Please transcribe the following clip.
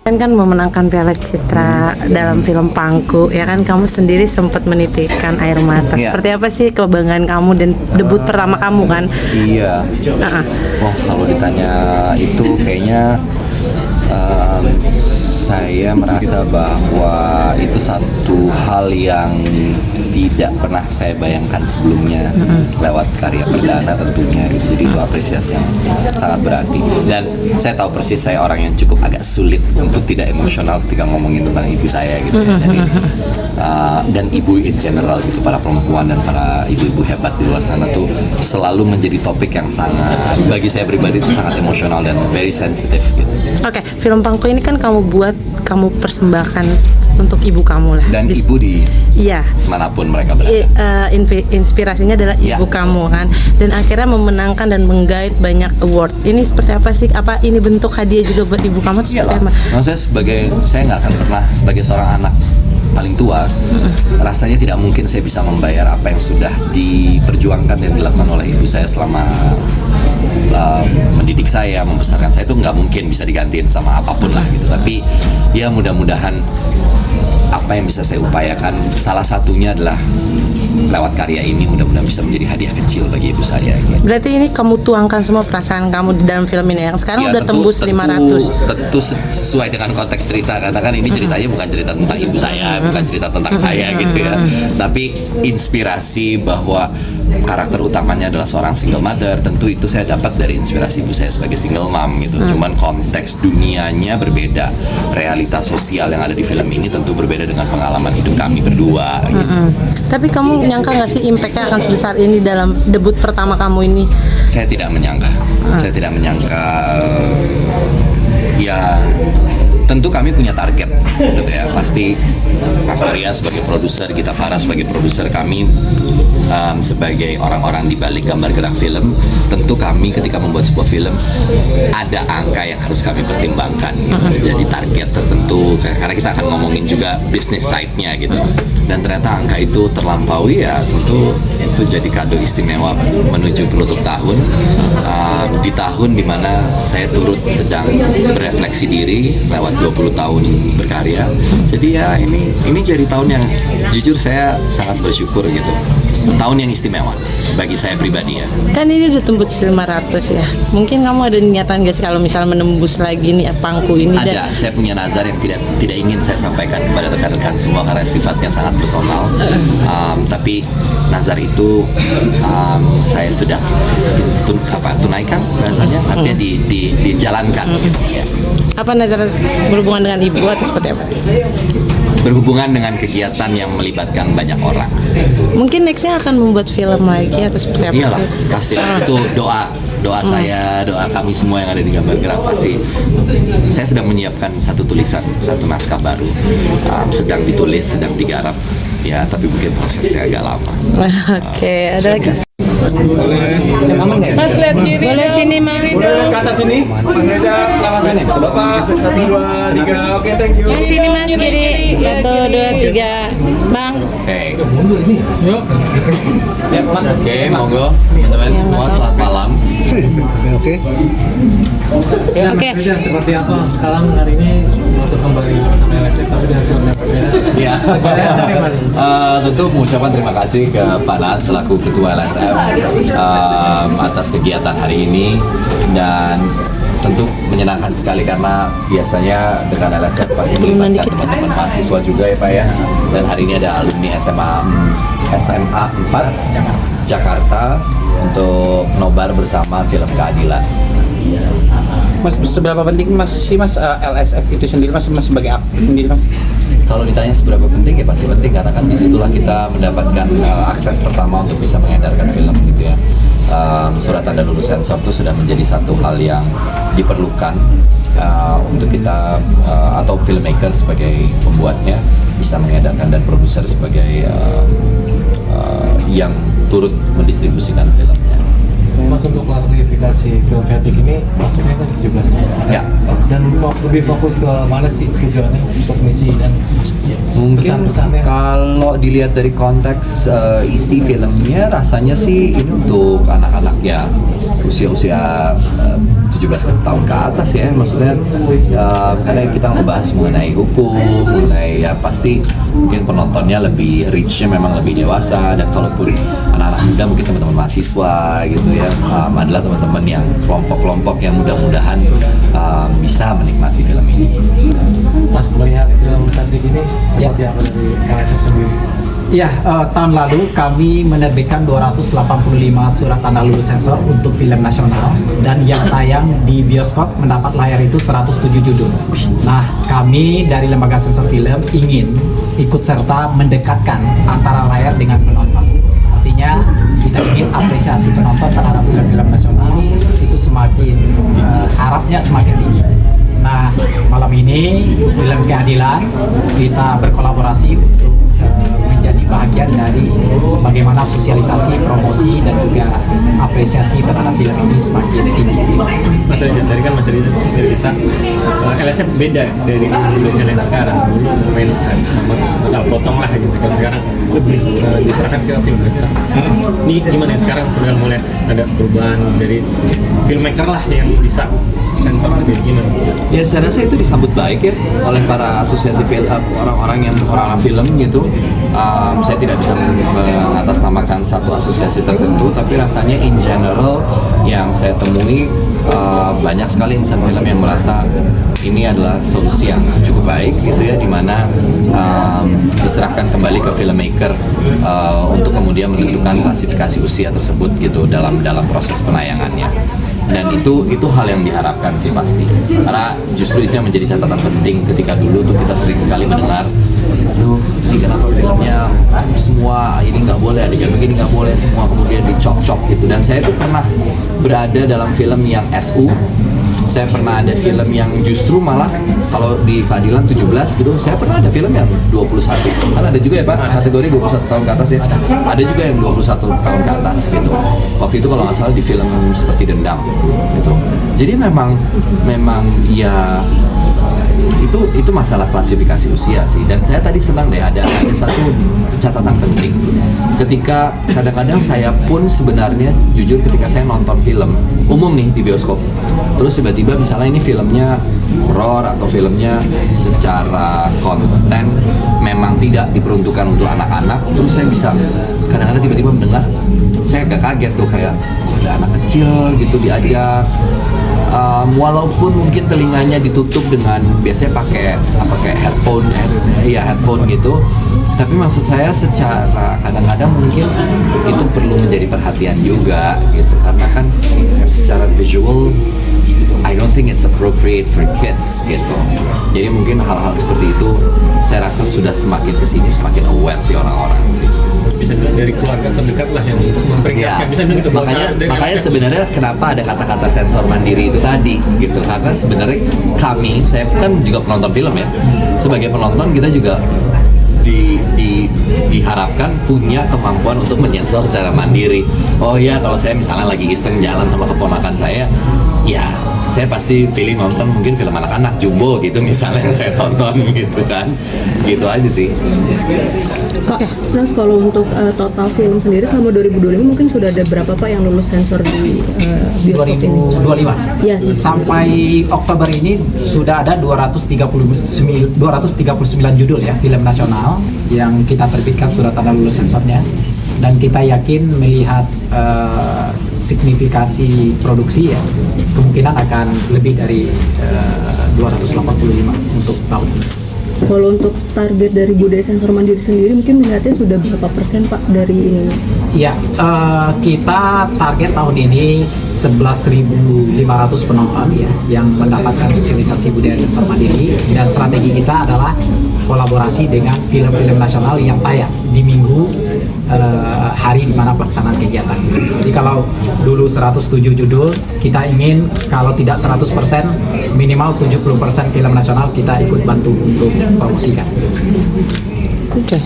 Kan memenangkan Piala Citra dalam film Pangku, ya kan kamu sendiri sempat menitikkan air mata. Iya. Seperti apa sih kebanggaan kamu dan debut pertama kamu kan? Iya. Oh, kalau ditanya itu kayaknya saya merasa bahwa itu satu hal yang tidak pernah saya bayangkan sebelumnya lewat karya perdana tentunya gitu. Jadi itu apresiasi yang sangat berarti, dan saya tahu persis saya orang yang cukup agak sulit untuk tidak emosional ketika ngomongin tentang ibu saya gitu ya. Jadi dan ibu in general gitu, para perempuan dan para ibu-ibu hebat di luar sana tuh selalu menjadi topik yang sangat, bagi saya pribadi itu sangat emosional dan very sensitive gitu. Oke, film Pangku ini kan kamu buat, kamu persembahkan untuk ibu kamu lah. Dan ibu di iya, manapun mereka berada. Inspirasinya adalah ibu kamu kan, dan akhirnya memenangkan dan menggait banyak award. Ini seperti apa sih? Apa ini bentuk hadiah juga buat ibu kamu? Seperti apa? Maksudnya saya nggak akan pernah sebagai seorang anak paling tua, rasanya tidak mungkin saya bisa membayar apa yang sudah diperjuangkan dan dilakukan oleh ibu saya selama mendidik saya, membesarkan saya. Itu nggak mungkin bisa digantiin sama apapun lah gitu. Tapi ya mudah-mudahan apa yang bisa saya upayakan, salah satunya adalah lewat karya ini, mudah-mudahan bisa menjadi hadiah kecil bagi ibu saya gitu. Berarti ini kamu tuangkan semua perasaan kamu di dalam film ini yang sekarang Ya, udah tembus 500. Tentu sesuai dengan konteks cerita, katakan ini ceritanya bukan cerita tentang ibu saya, bukan cerita tentang saya gitu ya. Tapi inspirasi bahwa karakter utamanya adalah seorang single mother, tentu itu saya dapat dari inspirasi ibu saya sebagai single mom gitu. Cuman konteks dunianya berbeda, realitas sosial yang ada di film ini tentu berbeda dengan pengalaman hidup kami berdua gitu. Tapi kamu nyangka nggak sih impact-nya akan sebesar ini dalam debut pertama kamu ini? Saya tidak menyangka. Saya tidak menyangka. Ya, tentu kami punya target gitu ya. Pasti Mas Arya sebagai produser, kita Farah sebagai produser, kami sebagai orang-orang di balik gambar gerak film, tentu kami ketika membuat sebuah film ada angka yang harus kami pertimbangkan gitu. Jadi target tertentu, karena kita akan ngomongin juga business side-nya gitu. Dan ternyata angka itu terlampaui, ya tentu itu jadi kado istimewa menuju penutup tahun, di tahun dimana saya turut sedang berefleksi diri lewat 20 tahun berkarya. Jadi ya ini jadi tahun yang jujur saya sangat bersyukur gitu. Tahun yang istimewa bagi saya pribadi ya. Kan ini udah tembus 500 ya. Mungkin kamu ada niatan gak sih kalau misal menembus lagi nih Pangku ini? Ada, saya punya nazar yang tidak ingin saya sampaikan kepada rekan-rekan semua karena sifatnya sangat personal. Tapi nazar itu saya sudah tunaikan bahasanya, artinya dijalankan gitu ya. Apa nazar berhubungan dengan ibu atau seperti apa? Berhubungan dengan kegiatan yang melibatkan banyak orang. Mungkin nextnya akan membuat film lagi atau seperti apa? Iyalah, sih? pasti itu doa saya, doa kami semua yang ada di gambar gerak. Pasti saya sedang menyiapkan satu tulisan, satu naskah baru, sedang ditulis, sedang digarap ya, tapi mungkin prosesnya agak lama. Oke, ada lagi. Boleh. Mas lihat kiri. Boleh sini Mas. Boleh ke atas sini. Mas Reza, lawasannya. Bapak 1 2 3. Oke, thank you. Mas sini Mas kiri. 1 2 3. Bang. Oke. Yuk. Ya, Pak. Oke, monggo. Teman-teman semua selamat malam. Oke. Oke. Seperti apa sekarang hari ini untuk kembali sama LSF tapi dengan film yang berbeda? Ya, tentu mengucapkan terima kasih ke Pak Nas selaku Ketua LSF atas kegiatan hari ini, dan tentu menyenangkan sekali karena biasanya dengan LSF pasti melibatkan teman-teman mahasiswa juga ya Pak ya, dan hari ini ada alumni SMA 4 Jakarta untuk nobar bersama film Keadilan. Mas, seberapa penting Mas LSF itu sendiri Mas sebagai aktor sendiri Mas? Kalau ditanya seberapa penting, ya pasti penting karena kan disitulah kita mendapatkan akses pertama untuk bisa mengedarkan film gitu ya. Surat tanda lulus sensor itu sudah menjadi satu hal yang diperlukan untuk kita atau filmmaker sebagai pembuatnya bisa mengedarkan, dan produser sebagai yang turut mendistribusikan filmnya. Mas, untuk klarifikasi film Fatigue ini masuknya kan 17 tahun Ya. dan lebih fokus ke mana sih tujuannya untuk misi dan Mungkin pesan-pesannya? kalau dilihat dari konteks isi filmnya, rasanya sih ini untuk anak-anak ya usia-usia 17 tahun ke atas ya, maksudnya karena kita ngebahas mengenai hukum, mengenai ya pasti mungkin penontonnya lebih reach-nya memang lebih dewasa, dan kalaupun anak-anak muda mungkin teman-teman mahasiswa gitu ya, adalah teman-teman yang kelompok-kelompok yang mudah-mudahan bisa menikmati film ini. Mas melihat film tadi ini seperti apa dari LSF sendiri? Ya, tahun lalu kami menerbitkan 285 surat tanda lulus sensor untuk film nasional, dan yang tayang di bioskop mendapat layar itu 107 judul. Nah, kami dari Lembaga Sensor Film ingin ikut serta mendekatkan antara layar dengan penonton. Artinya kita ingin apresiasi penonton terhadap film-film nasional itu semakin harapnya semakin tinggi. Nah, malam ini Film Keadilan kita berkolaborasi untuk menjadi bagian dari bagaimana sosialisasi, promosi, dan juga apresiasi terhadap film ini semakin tinggi. Mas Rizal, tadi kan Mas Rizal cerita LSF beda dari film yang sekarang. Dulu main masalah potong lah gitu, kalau sekarang lebih diserahkan ke filmmaker. Ini gimana yang sekarang sudah mulai ada perubahan dari filmmaker lah yang bisa sensor lebih gimana? Ya saya rasa itu disambut baik ya oleh para asosiasi film, orang-orang film gitu. Saya tidak bisa mengatasnamakan satu asosiasi tertentu, tapi rasanya in general yang saya temui banyak sekali insan film yang merasa ini adalah solusi yang cukup baik gitu ya, dimana diserahkan kembali ke filmmaker untuk kemudian menentukan klasifikasi usia tersebut gitu dalam proses penayangannya. Dan itu hal yang diharapkan sih pasti, karena justru itu yang menjadi catatan penting. Ketika dulu tuh kita sering sekali mendengar, aduh ini kenapa filmnya semua ini nggak boleh, adegan begini nggak boleh, semua kemudian dicok-cok gitu. Dan saya tuh pernah berada dalam film yang SU, saya pernah ada film yang justru malah kalau di keadilan 17 gitu, saya pernah ada film yang 21, kan ada juga ya Pak, kategori 21 tahun ke atas ya, ada juga yang 21 tahun ke atas gitu. Waktu itu kalau nggak salah di film seperti Dendam gitu. Jadi memang ya itu masalah klasifikasi usia sih. Dan saya tadi senang deh ada satu catatan penting. Ketika kadang-kadang saya pun sebenarnya jujur ketika saya nonton film umum nih di bioskop, terus tiba-tiba misalnya ini filmnya horor atau filmnya secara konten memang tidak diperuntukkan untuk anak-anak, terus saya bisa kadang-kadang tiba-tiba mendengar, saya agak kaget tuh kayak ada anak kecil gitu diajak. Walaupun mungkin telinganya ditutup dengan biasanya pakai headphone gitu, tapi maksud saya secara kadang-kadang mungkin itu perlu menjadi perhatian juga gitu, karena kan secara visual I don't think it's appropriate for kids gitu. Jadi mungkin hal-hal seperti itu saya rasa sudah semakin kesini semakin aware sih orang-orang sih. Bisa dari keluarga terdekat lah yang memperingatkan. Bisa gitu. Makanya sebenarnya kenapa ada kata-kata sensor mandiri itu tadi gitu, karena sebenarnya saya kan juga penonton film ya, sebagai penonton kita juga diharapkan punya kemampuan untuk menyensor secara mandiri. Oh ya, kalau saya misalnya lagi iseng jalan sama keponakan saya, ya saya pasti pilih nonton mungkin film anak-anak Jumbo gitu misalnya yang saya tonton gitu kan, gitu aja sih. Oke, terus kalau untuk total film sendiri selama 2025 mungkin sudah ada berapa Pak yang lulus sensor di bioskop ini? 2025. Ya. Sampai Oktober ini sudah ada 239 judul ya film nasional yang kita terbitkan surat tanda lulus sensornya, dan kita yakin melihat signifikasi produksi ya kemungkinan akan lebih dari 285 untuk tahun ini. Kalau untuk target dari budaya sensor mandiri sendiri mungkin melihatnya sudah berapa persen Pak dari ini? Ya, kita target tahun ini 11.500 penonton ya yang mendapatkan sosialisasi budaya sensor mandiri, dan strategi kita adalah kolaborasi dengan film-film nasional yang tayang di minggu hari di mana pelaksanaan kegiatan. Jadi kalau dulu 107 judul, kita ingin kalau tidak 100% minimal 70% film nasional kita ikut bantu untuk promosikan. Oke.